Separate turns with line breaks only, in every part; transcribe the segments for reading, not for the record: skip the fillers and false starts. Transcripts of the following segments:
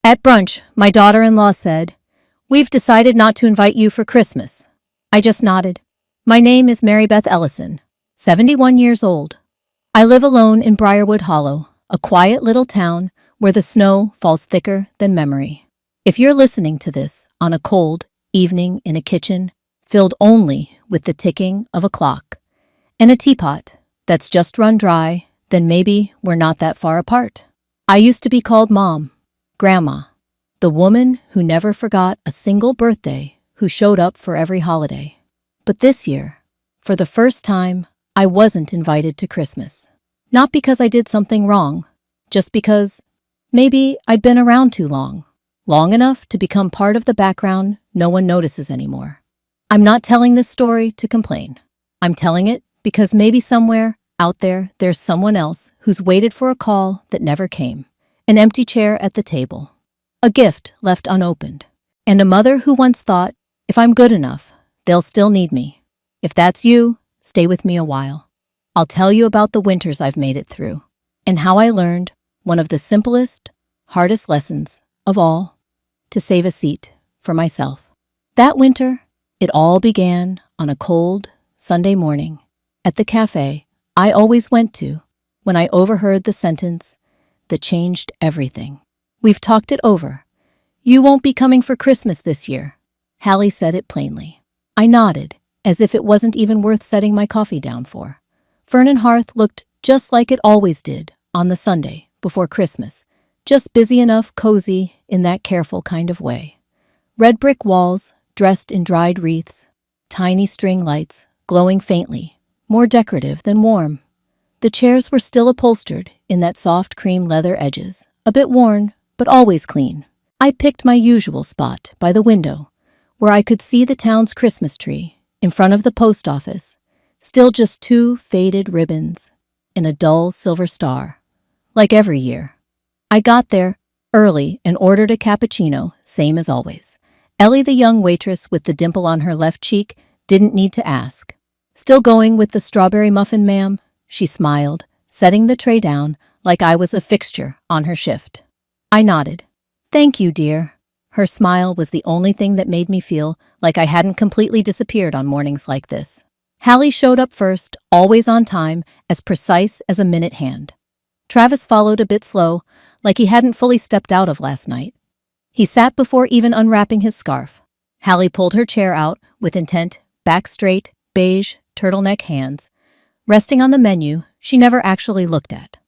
At brunch, my daughter-in-law said, "We've decided not to invite you for Christmas." I just nodded. My name is Mary Beth Ellison, 71 years old. I live alone in Briarwood Hollow, a quiet little town where the snow falls thicker than memory. If you're listening to this on a cold evening in a kitchen filled only with the ticking of a clock and a teapot that's just run dry, then maybe we're not that far apart. I used to be called Mom, Grandma, the woman who never forgot a single birthday, who showed up for every holiday. But this year, for the first time, I wasn't invited to Christmas. Not because I did something wrong, just because maybe I'd been around too long. Long enough to become part of the background no one notices anymore. I'm not telling this story to complain. I'm telling it because maybe somewhere out there there's someone else who's waited for a call that never came, an empty chair at the table, a gift left unopened, and a mother who once thought, if I'm good enough, they'll still need me. If that's you, stay with me a while. I'll tell you about the winters I've made it through, and how I learned one of the simplest, hardest lessons of all: to save a seat for myself. That winter, it all began on a cold Sunday morning at the cafe I always went to, when I overheard the sentence that changed everything. "We've talked it over. You won't be coming for Christmas this year." Hallie said it plainly. I nodded, as if it wasn't even worth setting my coffee down for. Fern and Hearth looked just like it always did on the Sunday before Christmas, just busy enough, cozy in that careful kind of way. Red brick walls, dressed in dried wreaths, tiny string lights glowing faintly, more decorative than warm. The chairs were still upholstered in that soft cream leather edges, a bit worn, but always clean. I picked my usual spot by the window, where I could see the town's Christmas tree, in front of the post office, still just two faded ribbons and a dull silver star, like every year. I got there early and ordered a cappuccino, same as always. Ellie, the young waitress with the dimple on her left cheek, didn't need to ask. "Still going with the strawberry muffin, ma'am?" She smiled, setting the tray down like I was a fixture on her shift. I nodded. "Thank you, dear." Her smile was the only thing that made me feel like I hadn't completely disappeared on mornings like this. Hallie showed up first, always on time, as precise as a minute hand. Travis followed a bit slow, like he hadn't fully stepped out of last night. He sat before even unwrapping his scarf. Hallie pulled her chair out with intent, back straight, beige, turtleneck hands, resting on the menu she never actually looked at.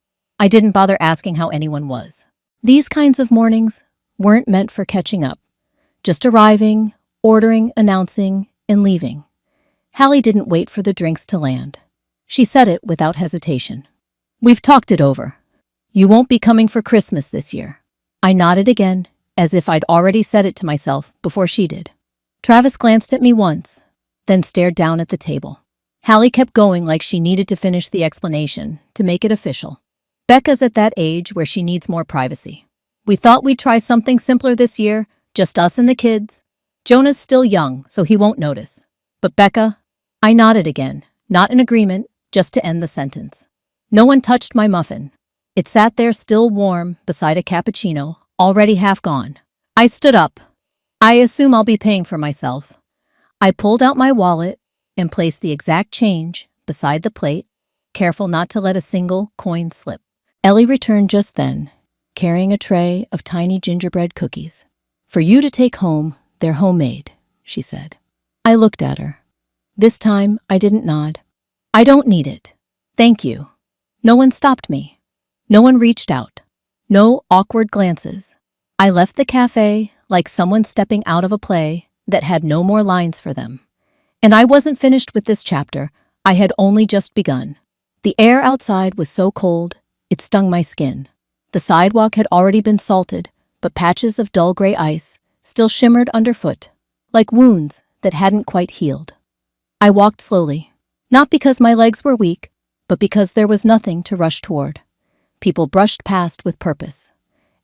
I didn't bother asking how anyone was. These kinds of mornings weren't meant for catching up, just arriving, ordering, announcing, and leaving. Hallie didn't wait for the drinks to land. She said it without hesitation. "We've talked it over. You won't be coming for Christmas this year." I nodded again, as if I'd already said it to myself before she did. Travis glanced at me once, then stared down at the table. Hallie kept going like she needed to finish the explanation to make it official. "Becca's at that age where she needs more privacy. We thought we'd try something simpler this year, just us and the kids. Jonah's still young, so he won't notice. But Becca..." I nodded again, not in agreement, just to end the sentence. No one touched my muffin. It sat there still warm beside a cappuccino, already half gone. I stood up. "I assume I'll be paying for myself." I pulled out my wallet and placed the exact change beside the plate, careful not to let a single coin slip. Ellie returned just then, carrying a tray of tiny gingerbread cookies. "For you to take home, they're homemade," she said. I looked at her. This time, I didn't nod. "I don't need it. Thank you." No one stopped me. No one reached out. No awkward glances. I left the cafe like someone stepping out of a play that had no more lines for them. And I wasn't finished with this chapter. I had only just begun. The air outside was so cold, it stung my skin. The sidewalk had already been salted, but patches of dull gray ice still shimmered underfoot, like wounds that hadn't quite healed. I walked slowly, not because my legs were weak, but because there was nothing to rush toward. People brushed past with purpose.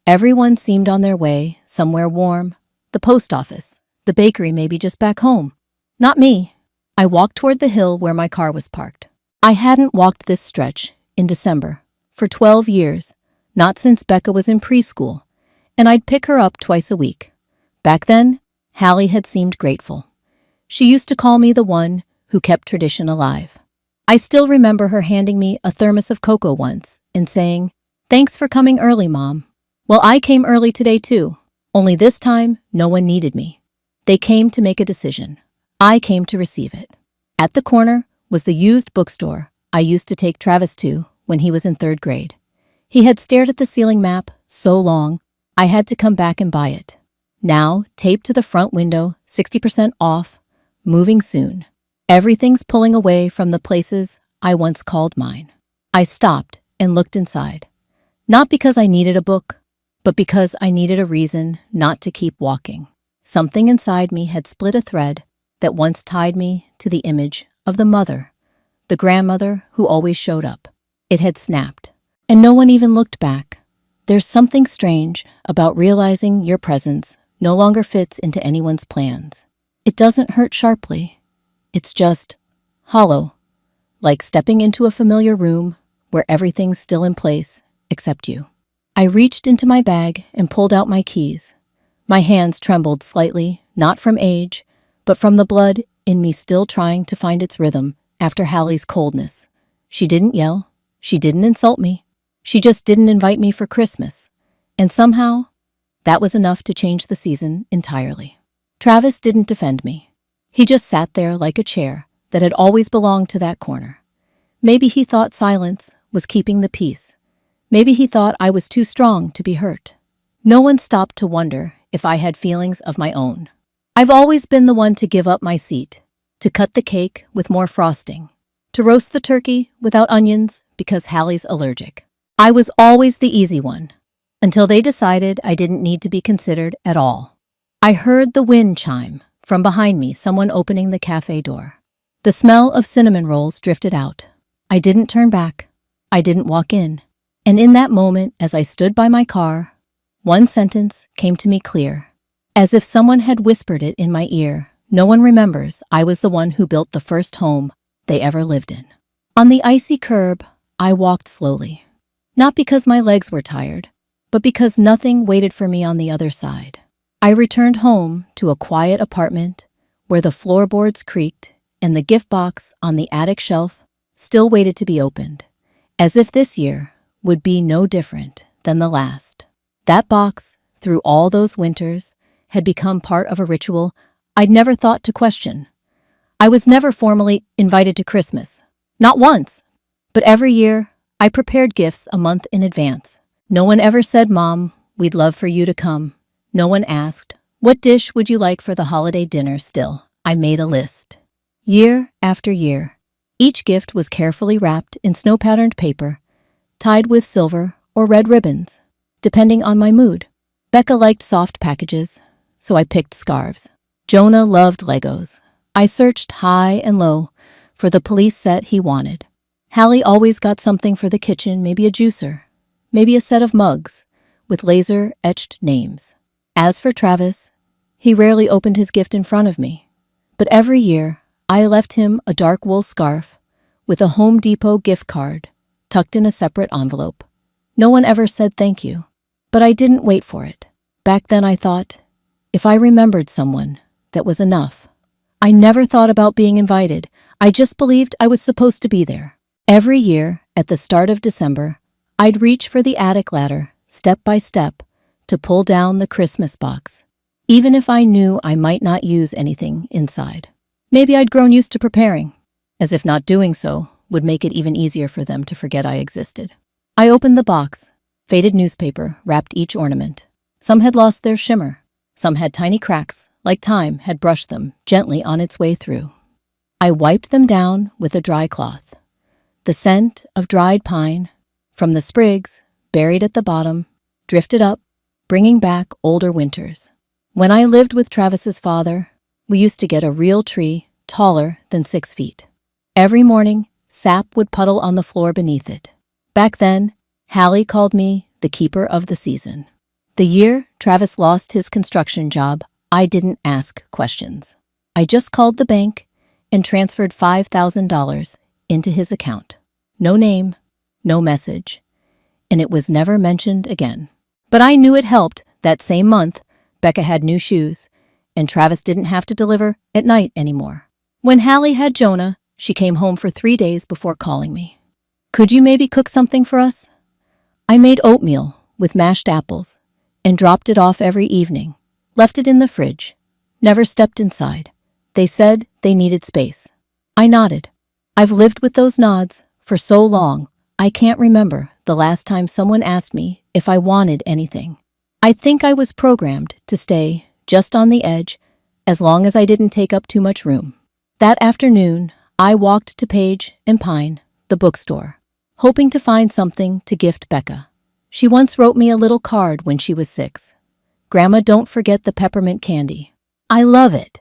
Everyone seemed on their way, somewhere warm, the post office, the bakery, maybe just back home. Not me. I walked toward the hill where my car was parked. I hadn't walked this stretch in December for 12 years, not since Becca was in preschool, and I'd pick her up twice a week. Back then, Hallie had seemed grateful. She used to call me the one who kept tradition alive. I still remember her handing me a thermos of cocoa once and saying, "Thanks for coming early, Mom." Well, I came early today too, only this time no one needed me. They came to make a decision. I came to receive it. At the corner was the used bookstore I used to take Travis to when he was in 3rd grade. He had stared at the ceiling map so long, I had to come back and buy it. Now, taped to the front window, 60% off, moving soon. Everything's pulling away from the places I once called mine. I stopped and looked inside. Not because I needed a book, but because I needed a reason not to keep walking. Something inside me had split a thread that once tied me to the image of the mother, the grandmother who always showed up. It had snapped, and no one even looked back. There's something strange about realizing your presence no longer fits into anyone's plans. It doesn't hurt sharply. It's just hollow, like stepping into a familiar room where everything's still in place except you. I reached into my bag and pulled out my keys. My hands trembled slightly, not from age, but from the blood in me still trying to find its rhythm after Hallie's coldness. She didn't yell. She didn't insult me. She just didn't invite me for Christmas. And somehow, that was enough to change the season entirely. Travis didn't defend me. He just sat there like a chair that had always belonged to that corner. Maybe he thought silence was keeping the peace. Maybe he thought I was too strong to be hurt. No one stopped to wonder if I had feelings of my own. I've always been the one to give up my seat, to cut the cake with more frosting, to roast the turkey without onions because Hallie's allergic. I was always the easy one, until they decided I didn't need to be considered at all. I heard the wind chime. From behind me, someone opening the cafe door. The smell of cinnamon rolls drifted out. I didn't turn back. I didn't walk in. And in that moment, as I stood by my car, one sentence came to me clear, as if someone had whispered it in my ear. No one remembers I was the one who built the first home they ever lived in. On the icy curb, I walked slowly. Not because my legs were tired, but because nothing waited for me on the other side. I returned home to a quiet apartment where the floorboards creaked and the gift box on the attic shelf still waited to be opened, as if this year would be no different than the last. That box, through all those winters, had become part of a ritual I'd never thought to question. I was never formally invited to Christmas. Not once. But every year, I prepared gifts a month in advance. No one ever said, "Mom, we'd love for you to come." No one asked, "What dish would you like for the holiday dinner?" Still, I made a list. Year after year, each gift was carefully wrapped in snow-patterned paper, tied with silver or red ribbons, depending on my mood. Becca liked soft packages, so I picked scarves. Jonah loved Legos. I searched high and low for the police set he wanted. Hallie always got something for the kitchen, maybe a juicer, maybe a set of mugs with laser-etched names. As for Travis, he rarely opened his gift in front of me. But every year, I left him a dark wool scarf with a Home Depot gift card tucked in a separate envelope. No one ever said thank you, but I didn't wait for it. Back then I thought, if I remembered someone, that was enough. I never thought about being invited. I just believed I was supposed to be there. Every year, at the start of December, I'd reach for the attic ladder, step by step, to pull down the Christmas box, even if I knew I might not use anything inside. Maybe I'd grown used to preparing, as if not doing so would make it even easier for them to forget I existed. I opened the box. Faded newspaper wrapped each ornament. Some had lost their shimmer. Some had tiny cracks, like time had brushed them gently on its way through. I wiped them down with a dry cloth. The scent of dried pine, from the sprigs buried at the bottom, drifted up, bringing back older winters. When I lived with Travis's father, we used to get a real tree taller than 6 feet. Every morning, sap would puddle on the floor beneath it. Back then, Hallie called me the keeper of the season. The year Travis lost his construction job, I didn't ask questions. I just called the bank and transferred $5,000 into his account. No name, no message, and it was never mentioned again. But I knew it helped That same month, Becca had new shoes, and Travis didn't have to deliver at night anymore. When Hallie had Jonah, she came home for 3 days before calling me. "Could you maybe cook something for us?" I made oatmeal with mashed apples and dropped it off every evening, left it in the fridge, never stepped inside. They said they needed space. I nodded. I've lived with those nods for so long, I can't remember the last time someone asked me if I wanted anything. I think I was programmed to stay just on the edge as long as I didn't take up too much room. That afternoon, I walked to Page and Pine, the bookstore, hoping to find something to gift Becca. She once wrote me a little card when she was 6. "Grandma, don't forget the peppermint candy." I love it.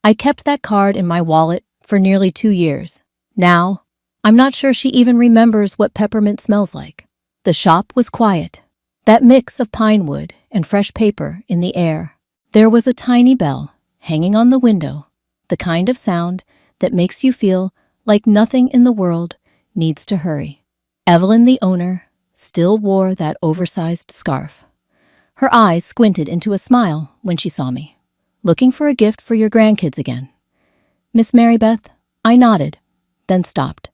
I kept that card in my wallet for nearly 2 years. Now, I'm not sure she even remembers what peppermint smells like. The shop was quiet. That mix of pine wood and fresh paper in the air. There was a tiny bell hanging on the window, the kind of sound that makes you feel like nothing in the world needs to hurry. Evelyn, the owner, still wore that oversized scarf. Her eyes squinted into a smile when she saw me. "Looking for a gift for your grandkids again?" "Miss Mary Beth?" I nodded, then stopped.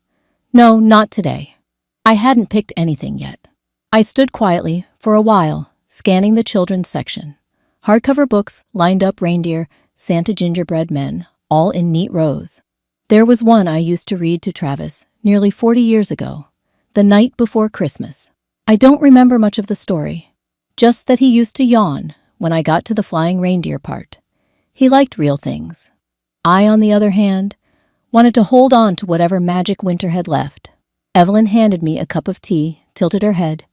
"No, not today." I hadn't picked anything yet. I stood quietly for a while, scanning the children's section. Hardcover books lined up reindeer, Santa gingerbread men, all in neat rows. There was one I used to read to Travis nearly 40 years ago, The Night Before Christmas. I don't remember much of the story, just that he used to yawn when I got to the flying reindeer part. He liked real things. I, on the other hand, wanted to hold on to whatever magic winter had left. Evelyn handed me a cup of tea, tilted her head.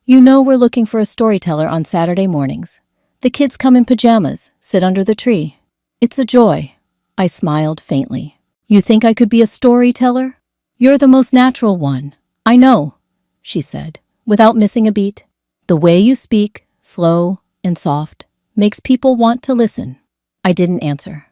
"You know we're looking for a storyteller on Saturday mornings. The kids come in pajamas, sit under the tree. It's a joy." I smiled faintly. "You think I could be a storyteller? You're the most natural one." "I know," she said, without missing a beat. "The way you speak, slow and soft, makes people want to listen." I didn't answer.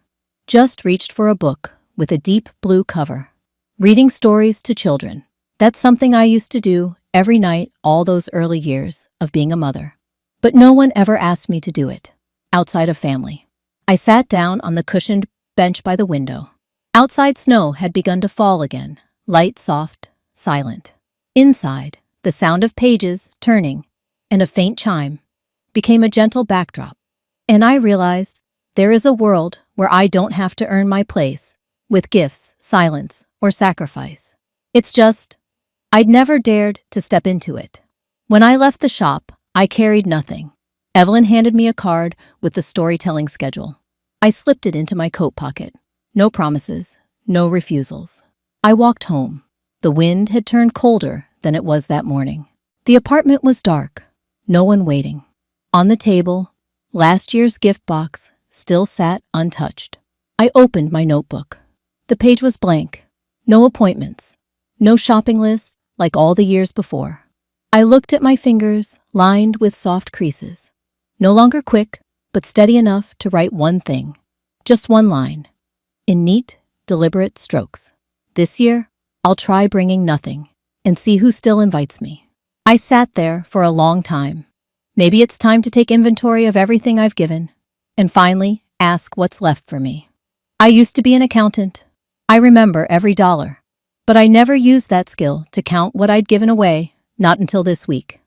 Just reached for a book with a deep blue cover. Reading stories to children. That's something I used to do every night all those early years of being a mother. But no one ever asked me to do it, outside of family. I sat down on the cushioned bench by the window. Outside snow had begun to fall again, light, soft, silent. Inside, the sound of pages turning and a faint chime became a gentle backdrop. And I realized there is a world where I don't have to earn my place with gifts, silence, or sacrifice. It's just, I'd never dared to step into it. When I left the shop, I carried nothing. Evelyn handed me a card with the storytelling schedule. I slipped it into my coat pocket. No promises, no refusals. I walked home. The wind had turned colder than it was that morning. The apartment was dark, no one waiting. On the table, last year's gift box still sat untouched. I opened my notebook. The page was blank. No appointments. No shopping list like all the years before. I looked at my fingers, lined with soft creases. No longer quick, but steady enough to write one thing. Just one line. In neat, deliberate strokes. This year, I'll try bringing nothing and see who still invites me. I sat there for a long time. Maybe it's time to take inventory of everything I've given and finally ask what's left for me. I used to be an accountant. I remember every dollar, but I never used that skill to count what I'd given away, not until this week.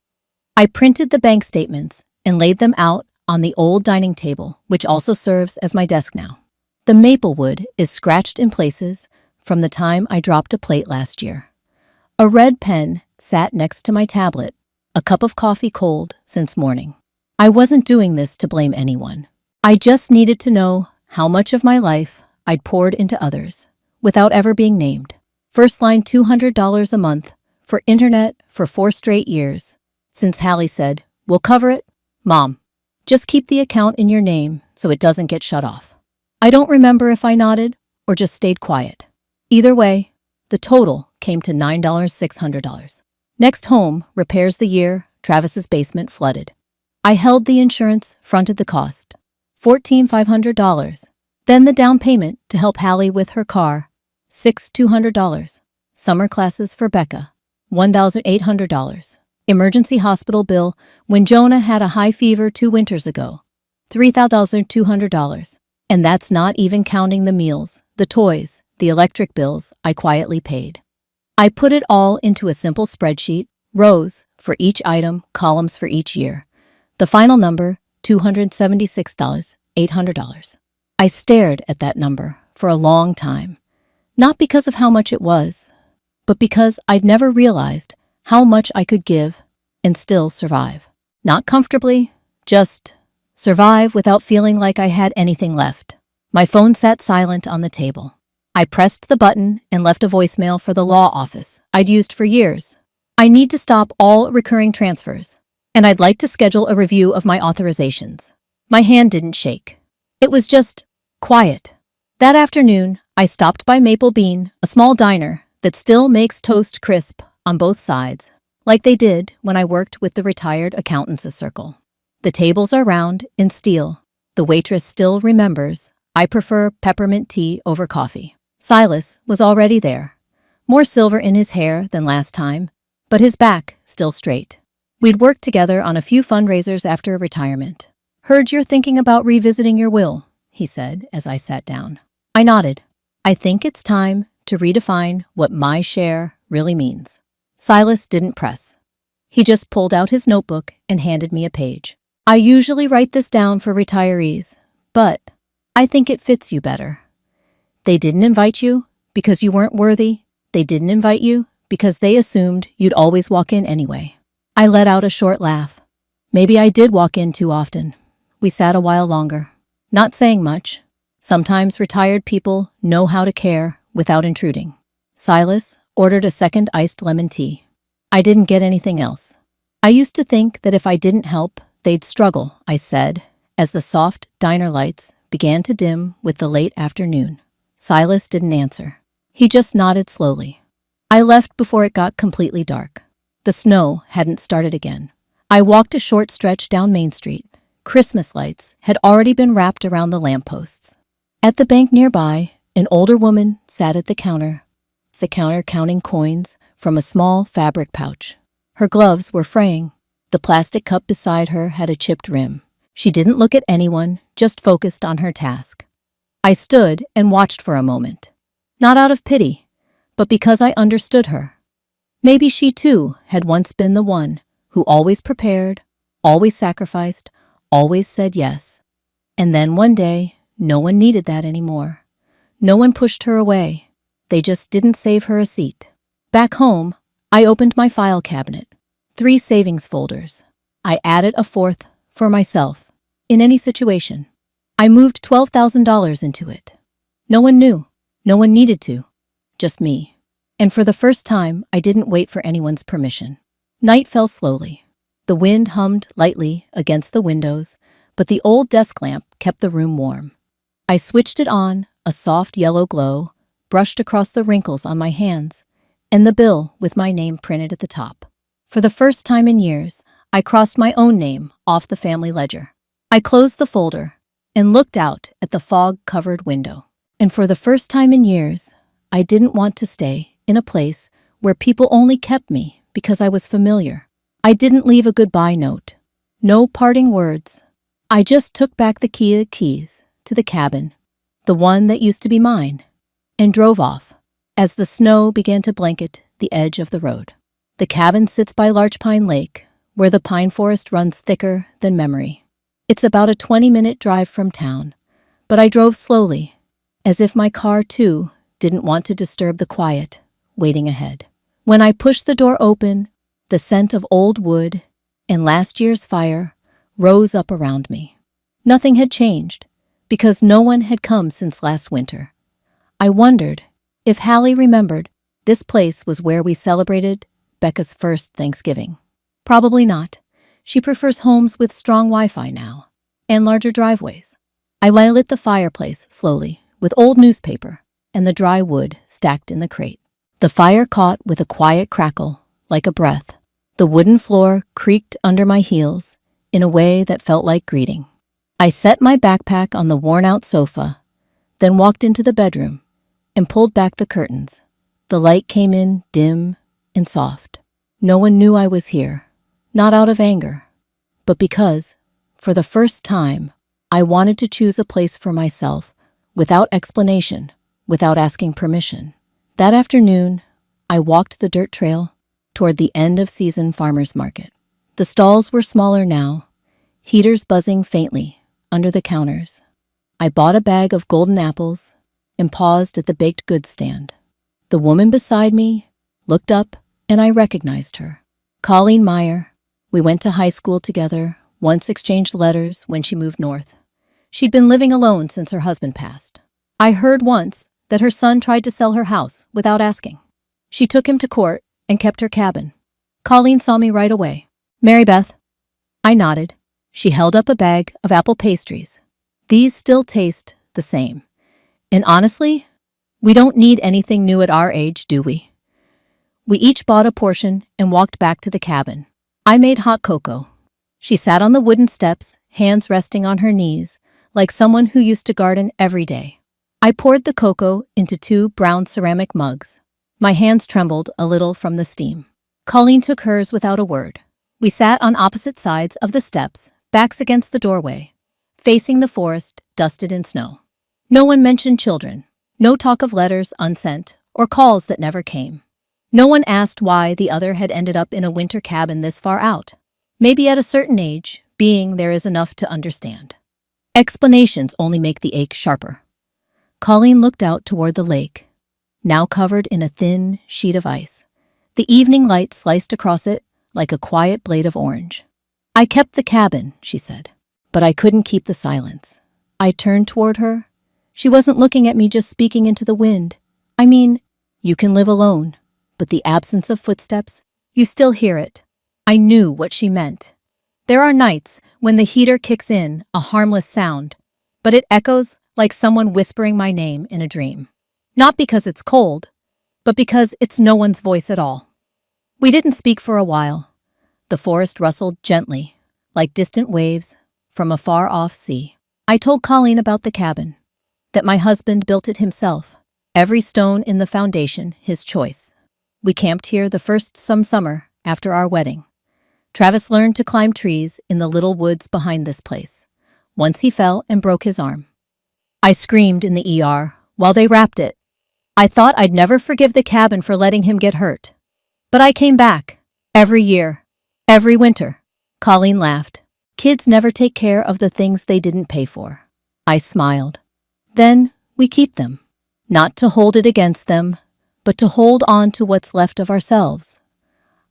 I printed the bank statements and laid them out on the old dining table, which also serves as my desk now. The maple wood is scratched in places from the time I dropped a plate last year. A red pen sat next to my tablet, a cup of coffee cold since morning. I wasn't doing this to blame anyone. I just needed to know how much of my life I'd poured into others, without ever being named. First line $200 a month for internet for 4 straight years. Since Hallie said, "We'll cover it," Mom, just keep the account in your name so it doesn't get shut off. I don't remember if I nodded or just stayed quiet. Either way, the total came to $9,600. Next home repairs the year Travis's basement flooded. I held the insurance, fronted the cost. $14,500. Then the down payment to help Hallie with her car, $6,200. Summer classes for Becca, $1,800. Emergency hospital bill when Jonah had a high fever 2 winters ago. $3,200. And that's not even counting the meals, the toys, the electric bills I quietly paid. I put it all into a simple spreadsheet, rows for each item, columns for each year. The final number, $276,800. I stared at that number for a long time, not because of how much it was, but because I'd never realized how much I could give and still survive. Not comfortably, just survive without feeling like I had anything left. My phone sat silent on the table. I pressed the button and left a voicemail for the law office I'd used for years. I need to stop all recurring transfers, and I'd like to schedule a review of my authorizations. My hand didn't shake. It was just quiet. That afternoon, I stopped by Maple Bean, a small diner that still makes toast crisp on both sides, like they did when I worked with the retired accountants' circle. The tables are round in steel. The waitress still remembers I prefer peppermint tea over coffee. Silas was already there, more silver in his hair than last time, but his back still straight. We'd worked together on a few fundraisers after retirement. "Heard you're thinking about revisiting your will," he said as I sat down. I nodded. "I think it's time to redefine what my share really means." Silas didn't press. He just pulled out his notebook and handed me a page. "I usually write this down for retirees, but I think it fits you better. They didn't invite you because you weren't worthy. They didn't invite you because they assumed you'd always walk in anyway." I let out a short laugh. Maybe I did walk in too often. We sat a while longer, not saying much. Sometimes retired people know how to care without intruding. Silas ordered a second iced lemon tea. I didn't get anything else. "I used to think that if I didn't help, they'd struggle," I said, as the soft diner lights began to dim with the late afternoon. Silas didn't answer. He just nodded slowly. I left before it got completely dark. The snow hadn't started again. I walked a short stretch down Main Street. Christmas lights had already been wrapped around the lampposts. At the bank nearby, an older woman sat at the counter counting coins from a small fabric pouch. Her gloves were fraying. The plastic cup beside her had a chipped rim. She didn't look at anyone, just focused on her task. I stood and watched for a moment, not out of pity, but because I understood her. Maybe she too had once been the one who always prepared, always sacrificed, always said yes. And then one day, no one needed that anymore. No one pushed her away. They just didn't save her a seat. Back home, I opened my file cabinet. 3 savings folders. I added a 4th for myself, in any situation. I moved $12,000 into it. No one knew. No one needed to. Just me. And for the first time, I didn't wait for anyone's permission. Night fell slowly. The wind hummed lightly against the windows, but the old desk lamp kept the room warm. I switched it on, a soft yellow glow brushed across the wrinkles on my hands, and the bill with my name printed at the top. For the first time in years, I crossed my own name off the family ledger. I closed the folder and looked out at the fog-covered window. And for the first time in years, I didn't want to stay in a place where people only kept me because I was familiar. I didn't leave a goodbye note. No parting words. I just took back the keys to the cabin, the one that used to be mine, and drove off as the snow began to blanket the edge of the road. The cabin sits by Larch Pine Lake, where the pine forest runs thicker than memory. It's about a 20-minute drive from town, but I drove slowly, as if my car, too, didn't want to disturb the quiet waiting ahead. When I pushed the door open, the scent of old wood and last year's fire rose up around me. Nothing had changed, because no one had come since last winter. I wondered if Hallie remembered this place was where we celebrated Becca's first Thanksgiving. Probably not. She prefers homes with strong Wi-Fi now, and larger driveways. I lit the fireplace slowly, with old newspaper and the dry wood stacked in the crate. The fire caught with a quiet crackle, like a breath. The wooden floor creaked under my heels in a way that felt like greeting. I set my backpack on the worn-out sofa, then walked into the bedroom and pulled back the curtains. The light came in dim and soft. No one knew I was here, Not out of anger, but because, for the first time, I wanted to choose a place for myself without explanation, without asking permission. That afternoon, I walked the dirt trail toward the end-of-season farmers market. The stalls were smaller now, heaters buzzing faintly under the counters. I bought a bag of golden apples and paused at the baked goods stand. The woman beside me looked up, and I recognized her. Colleen Meyer. We went to high school together, once exchanged letters when she moved north. She'd been living alone since her husband passed. I heard once that her son tried to sell her house without asking. She took him to court and kept her cabin. Colleen saw me right away. "Mary Beth." I nodded. She held up a bag of apple pastries. "These still taste the same. And honestly, we don't need anything new at our age, do we?" We each bought a portion and walked back to the cabin. I made hot cocoa. She sat on the wooden steps, hands resting on her knees, like someone who used to garden every day. I poured the cocoa into 2 brown ceramic mugs. My hands trembled a little from the steam. Colleen took hers without a word. We sat on opposite sides of the steps, backs against the doorway, facing the forest dusted in snow. No one mentioned children. No talk of letters unsent or calls that never came. No one asked why the other had ended up in a winter cabin this far out. Maybe at a certain age, being there is enough to understand. Explanations only make the ache sharper. Colleen looked out toward the lake, now covered in a thin sheet of ice. The evening light sliced across it like a quiet blade of orange. "I kept the cabin," she said, but I couldn't keep the silence. I turned toward her. She wasn't looking at me, just speaking into the wind. "I mean, you can live alone, but the absence of footsteps, you still hear it." I knew what she meant. There are nights when the heater kicks in, a harmless sound, but it echoes like someone whispering my name in a dream. Not because it's cold, but because it's no one's voice at all. We didn't speak for a while. The forest rustled gently, like distant waves from a far-off sea. I told Colleen about the cabin, that my husband built it himself, every stone in the foundation his choice. We camped here the first summer after our wedding. Travis learned to climb trees in the little woods behind this place. Once he fell and broke his arm. I screamed in the ER while they wrapped it. I thought I'd never forgive the cabin for letting him get hurt. But I came back. Every year. Every winter. Colleen laughed. Kids never take care of the things they didn't pay for. I smiled. Then we keep them. Not to hold it against them, but to hold on to what's left of ourselves.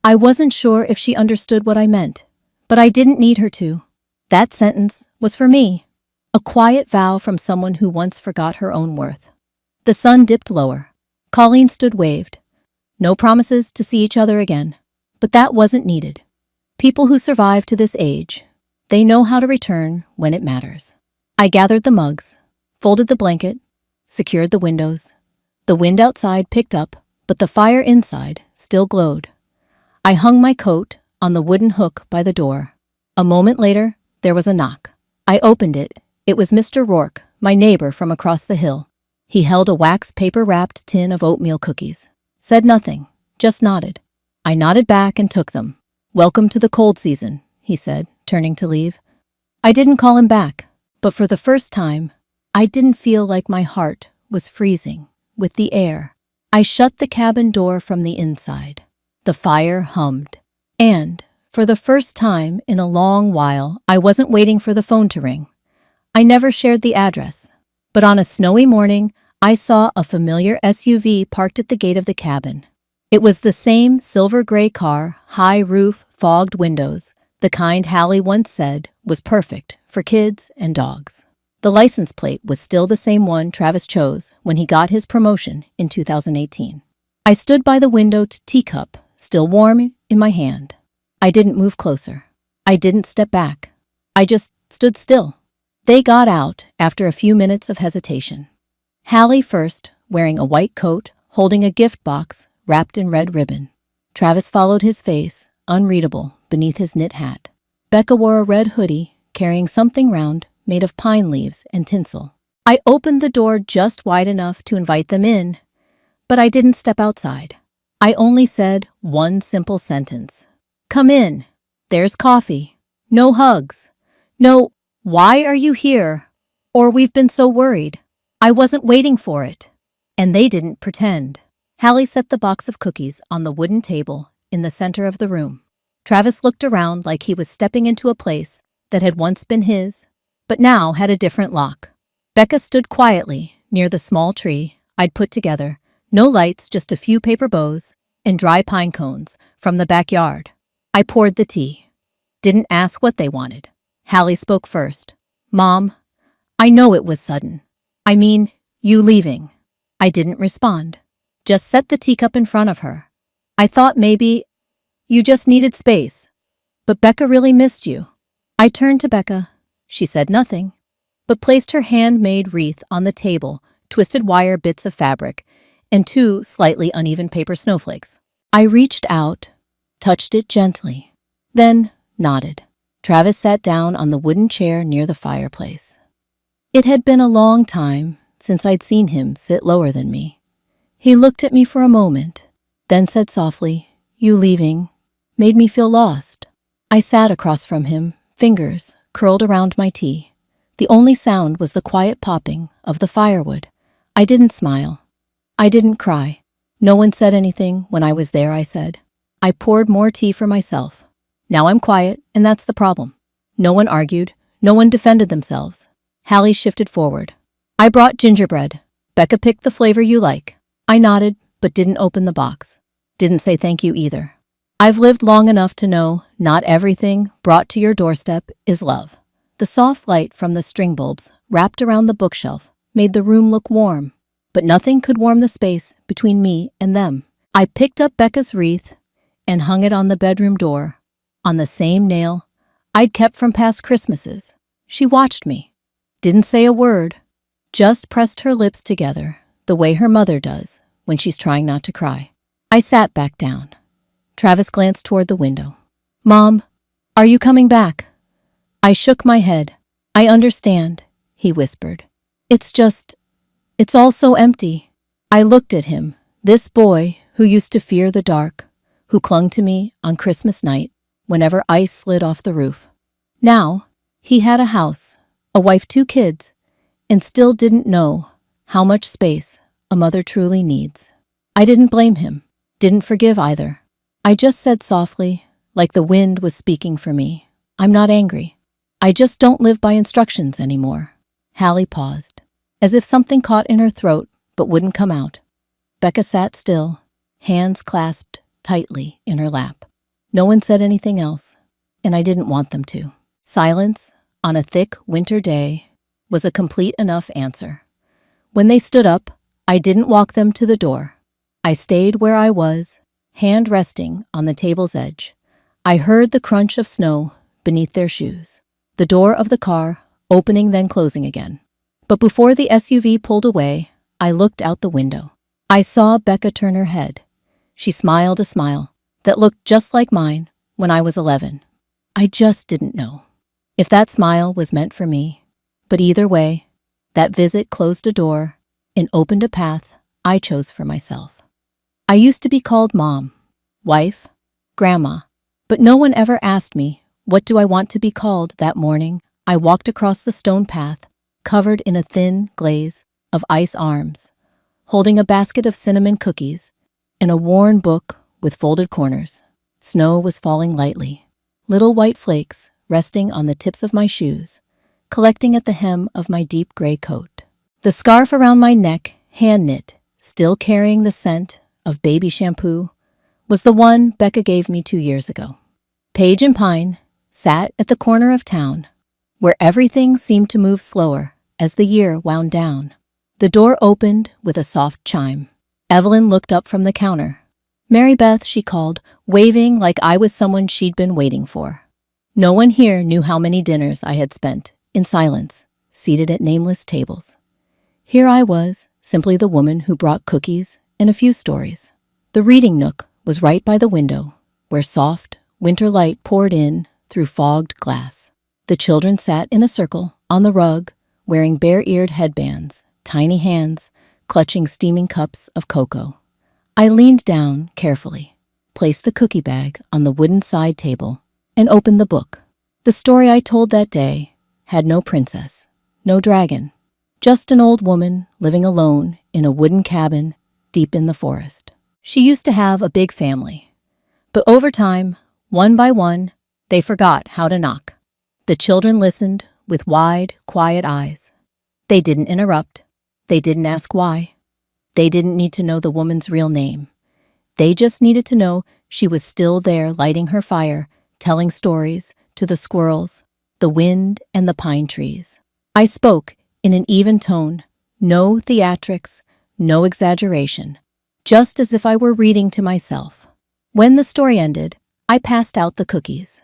I wasn't sure if she understood what I meant, but I didn't need her to. That sentence was for me. A quiet vow from someone who once forgot her own worth. The sun dipped lower. Colleen stood waved. No promises to see each other again, but that wasn't needed. People who survive to this age, they know how to return when it matters. I gathered the mugs, folded the blanket, secured the windows. The wind outside picked up, but the fire inside still glowed. I hung my coat on the wooden hook by the door. A moment later, there was a knock. I opened it. It was Mr. Rourke, my neighbor from across the hill. He held a wax paper-wrapped tin of oatmeal cookies. Said nothing, just nodded. I nodded back and took them. "Welcome to the cold season," he said, turning to leave. I didn't call him back, but for the first time, I didn't feel like my heart was freezing with the air. I shut the cabin door from the inside. The fire hummed. And, for the first time in a long while, I wasn't waiting for the phone to ring. I never shared the address. But on a snowy morning, I saw a familiar SUV parked at the gate of the cabin. It was the same silver-gray car, high roof, fogged windows, the kind Hallie once said was perfect for kids and dogs. The license plate was still the same one Travis chose when he got his promotion in 2018. I stood by the window, teacup still warm in my hand. I didn't move closer. I didn't step back. I just stood still. They got out after a few minutes of hesitation. Hallie first, wearing a white coat, holding a gift box wrapped in red ribbon. Travis followed, his face unreadable beneath his knit hat. Becca wore a red hoodie, carrying something round made of pine leaves and tinsel. I opened the door just wide enough to invite them in, but I didn't step outside. I only said one simple sentence. "Come in." There's coffee. No hugs. No, why are you here? Or we've been so worried. I wasn't waiting for it. And they didn't pretend. Hallie set the box of cookies on the wooden table in the center of the room. Travis looked around like he was stepping into a place that had once been his, but now had a different lock. Becca stood quietly near the small tree I'd put together. No lights, just a few paper bows and dry pine cones from the backyard. I poured the tea. Didn't ask what they wanted. Hallie spoke first. Mom, I know it was sudden. I mean, you leaving. I didn't respond. Just set the teacup in front of her. I thought maybe you just needed space. But Becca really missed you. I turned to Becca. She said nothing, but placed her handmade wreath on the table, twisted wire bits of fabric, and 2 slightly uneven paper snowflakes. I reached out, touched it gently, then nodded. Travis sat down on the wooden chair near the fireplace. It had been a long time since I'd seen him sit lower than me. He looked at me for a moment, then said softly, "You leaving made me feel lost." I sat across from him, fingers curled around my tea. The only sound was the quiet popping of the firewood. I didn't smile. I didn't cry. No one said anything when I was there, I said. I poured more tea for myself. Now I'm quiet, and that's the problem. No one argued. No one defended themselves. Hallie shifted forward. I brought gingerbread. Becca picked the flavor you like. I nodded, but didn't open the box. Didn't say thank you either. I've lived long enough to know not everything brought to your doorstep is love. The soft light from the string bulbs wrapped around the bookshelf made the room look warm, but nothing could warm the space between me and them. I picked up Becca's wreath and hung it on the bedroom door, on the same nail I'd kept from past Christmases. She watched me, didn't say a word, just pressed her lips together the way her mother does when she's trying not to cry. I sat back down. Travis glanced toward the window. Mom, are you coming back? I shook my head. I understand, he whispered. It's all so empty. I looked at him, this boy who used to fear the dark, who clung to me on Christmas night whenever ice slid off the roof. Now, he had a house, a wife, 2 kids, and still didn't know how much space a mother truly needs. I didn't blame him, didn't forgive either. I just said softly, like the wind was speaking for me, I'm not angry. I just don't live by instructions anymore. Hallie paused, as if something caught in her throat but wouldn't come out. Becca sat still, hands clasped tightly in her lap. No one said anything else, and I didn't want them to. Silence, on a thick winter day, was a complete enough answer. When they stood up, I didn't walk them to the door. I stayed where I was, hand resting on the table's edge. I heard the crunch of snow beneath their shoes, the door of the car opening then closing again. But before the SUV pulled away, I looked out the window. I saw Becca turn her head. She smiled a smile that looked just like mine when I was 11. I just didn't know if that smile was meant for me. But either way, that visit closed a door and opened a path I chose for myself. I used to be called Mom, wife, Grandma, but no one ever asked me, what do I want to be called that morning? I walked across the stone path, covered in a thin glaze of ice arms, holding a basket of cinnamon cookies and a worn book with folded corners. Snow was falling lightly, little white flakes resting on the tips of my shoes, collecting at the hem of my deep gray coat. The scarf around my neck, hand-knit, still carrying the scent of baby shampoo, was the one Becca gave me 2 years ago. Paige and Pine sat at the corner of town, where everything seemed to move slower as the year wound down. The door opened with a soft chime. Evelyn looked up from the counter. Mary Beth, she called, waving like I was someone she'd been waiting for. No one here knew how many dinners I had spent, in silence, seated at nameless tables. Here I was, simply the woman who brought cookies and a few stories. The reading nook was right by the window, where soft, winter light poured in through fogged glass. The children sat in a circle on the rug, wearing bare-eared headbands, tiny hands clutching steaming cups of cocoa. I leaned down carefully, placed the cookie bag on the wooden side table, and opened the book. The story I told that day had no princess, no dragon, just an old woman living alone in a wooden cabin deep in the forest. She used to have a big family, but over time, one by one, they forgot how to knock. The children listened with wide, quiet eyes. They didn't interrupt. They didn't ask why. They didn't need to know the woman's real name. They just needed to know she was still there lighting her fire, telling stories to the squirrels, the wind, and the pine trees. I spoke in an even tone, no theatrics, no exaggeration, just as if I were reading to myself. When the story ended, I passed out the cookies.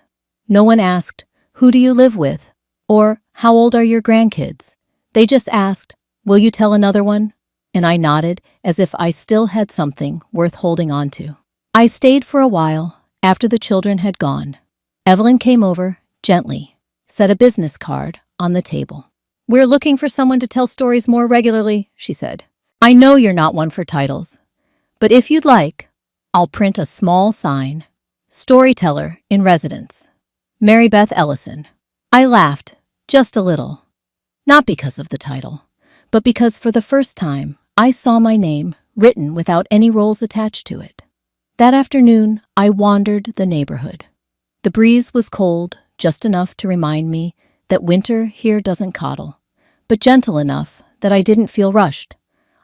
No one asked, "Who do you live with?" or "How old are your grandkids?" They just asked, "Will you tell another one?" And I nodded as if I still had something worth holding on to. I stayed for a while after the children had gone. Evelyn came over, gently, set a business card on the table. "We're looking for someone to tell stories more regularly," she said. "I know you're not one for titles, but if you'd like, I'll print a small sign. Storyteller in residence. Mary Beth Ellison." I laughed, just a little. Not because of the title, but because for the first time, I saw my name written without any roles attached to it. That afternoon, I wandered the neighborhood. The breeze was cold, just enough to remind me that winter here doesn't coddle, but gentle enough that I didn't feel rushed.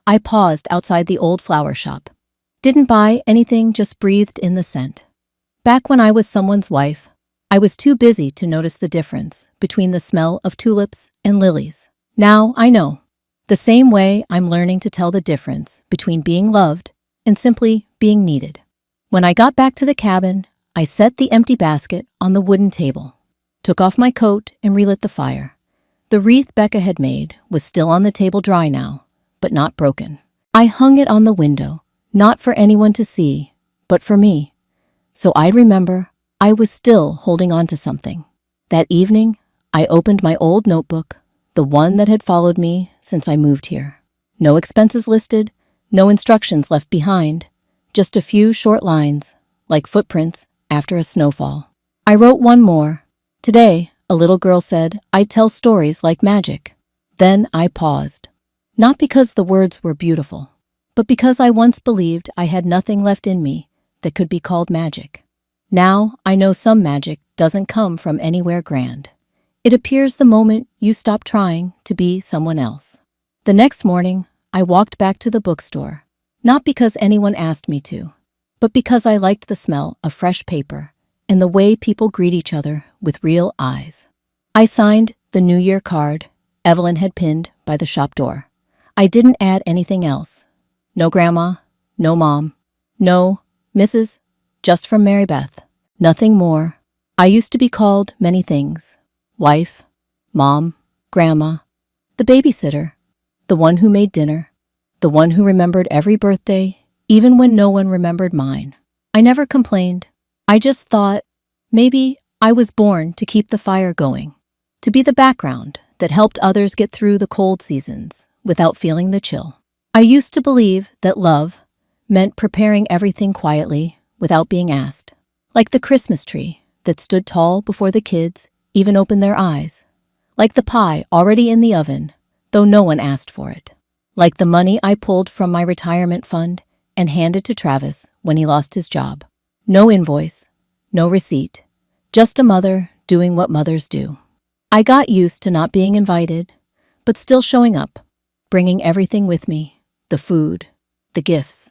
I paused outside the old flower shop. Didn't buy anything, just breathed in the scent. Back when I was someone's wife, I was too busy to notice the difference between the smell of tulips and lilies. Now I know. The same way I'm learning to tell the difference between being loved and simply being needed. When I got back to the cabin, I set the empty basket on the wooden table, took off my coat and relit the fire. The wreath Becca had made was still on the table, dry now, but not broken. I hung it on the window, not for anyone to see, but for me. So I'd remember I was still holding on to something. That evening, I opened my old notebook, the one that had followed me since I moved here. No expenses listed, no instructions left behind, just a few short lines, like footprints after a snowfall. I wrote one more. Today, a little girl said I'd tell stories like magic. Then I paused. Not because the words were beautiful, but because I once believed I had nothing left in me that could be called magic. Now I know some magic doesn't come from anywhere grand. It appears the moment you stop trying to be someone else. The next morning, I walked back to the bookstore, not because anyone asked me to, but because I liked the smell of fresh paper and the way people greet each other with real eyes. I signed the New Year card Evelyn had pinned by the shop door. I didn't add anything else. No grandma, no mom, no Mrs., just from Mary Beth. Nothing more. I used to be called many things. Wife, mom, grandma, the babysitter, the one who made dinner, the one who remembered every birthday, even when no one remembered mine. I never complained. I just thought maybe I was born to keep the fire going, to be the background that helped others get through the cold seasons without feeling the chill. I used to believe that love meant preparing everything quietly without being asked, like the Christmas tree that stood tall before the kids even opened their eyes, like the pie already in the oven, though no one asked for it, like the money I pulled from my retirement fund and handed to Travis when he lost his job. No invoice, no receipt, just a mother doing what mothers do. I got used to not being invited, but still showing up, bringing everything with me, the food, the gifts,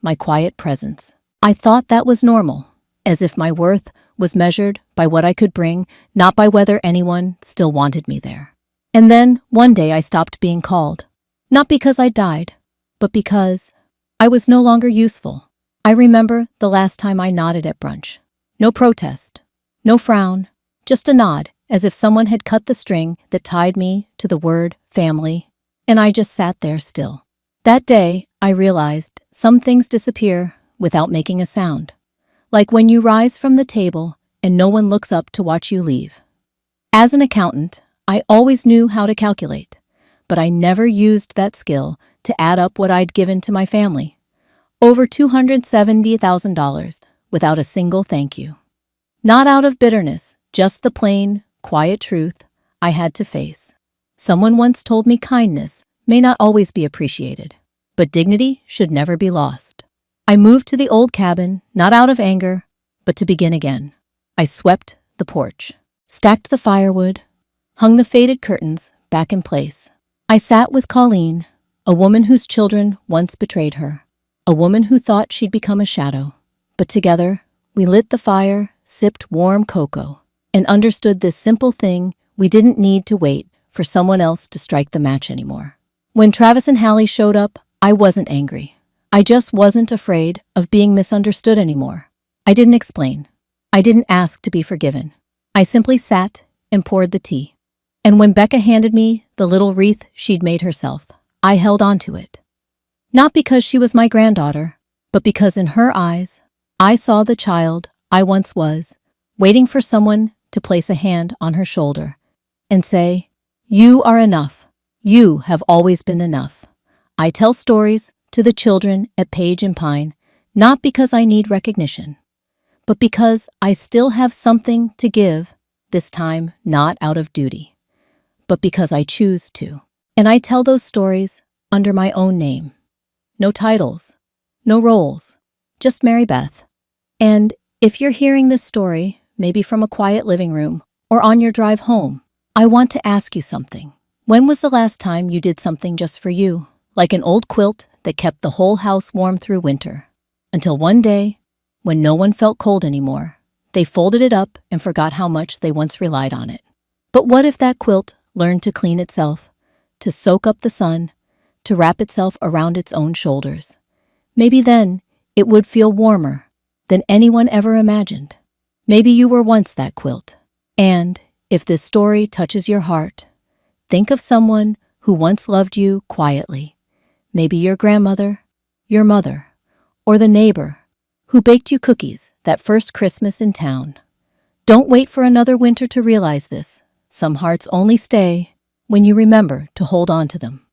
my quiet presence. I thought that was normal, as if my worth was measured by what I could bring, not by whether anyone still wanted me there. And then, one day I stopped being called. Not because I died, but because I was no longer useful. I remember the last time I nodded at brunch. No protest, no frown, just a nod, as if someone had cut the string that tied me to the word family, and I just sat there still. That day, I realized some things disappear without making a sound. Like when you rise from the table and no one looks up to watch you leave. As an accountant, I always knew how to calculate, but I never used that skill to add up what I'd given to my family. Over $270,000 without a single thank you. Not out of bitterness, just the plain, quiet truth I had to face. Someone once told me kindness may not always be appreciated, but dignity should never be lost. I moved to the old cabin, not out of anger, but to begin again. I swept the porch, stacked the firewood, hung the faded curtains back in place. I sat with Colleen, a woman whose children once betrayed her, a woman who thought she'd become a shadow. But together, we lit the fire, sipped warm cocoa, and understood this simple thing: we didn't need to wait for someone else to strike the match anymore. When Travis and Hallie showed up, I wasn't angry. I just wasn't afraid of being misunderstood anymore. I didn't explain. I didn't ask to be forgiven. I simply sat and poured the tea. And when Becca handed me the little wreath she'd made herself, I held on to it. Not because she was my granddaughter, but because in her eyes, I saw the child I once was, waiting for someone to place a hand on her shoulder and say, "You are enough. You have always been enough." I tell stories to the children at Page and Pine, not because I need recognition, but because I still have something to give, this time not out of duty, but because I choose to. And I tell those stories under my own name. No titles, no roles, just Mary Beth. And if you're hearing this story, maybe from a quiet living room or on your drive home, I want to ask you something. When was the last time you did something just for you, like an old quilt that kept the whole house warm through winter? Until one day, when no one felt cold anymore, they folded it up and forgot how much they once relied on it. But what if that quilt learned to clean itself, to soak up the sun, to wrap itself around its own shoulders? Maybe then it would feel warmer than anyone ever imagined. Maybe you were once that quilt. And if this story touches your heart, think of someone who once loved you quietly. Maybe your grandmother, your mother, or the neighbor who baked you cookies that first Christmas in town. Don't wait for another winter to realize this. Some hearts only stay when you remember to hold on to them.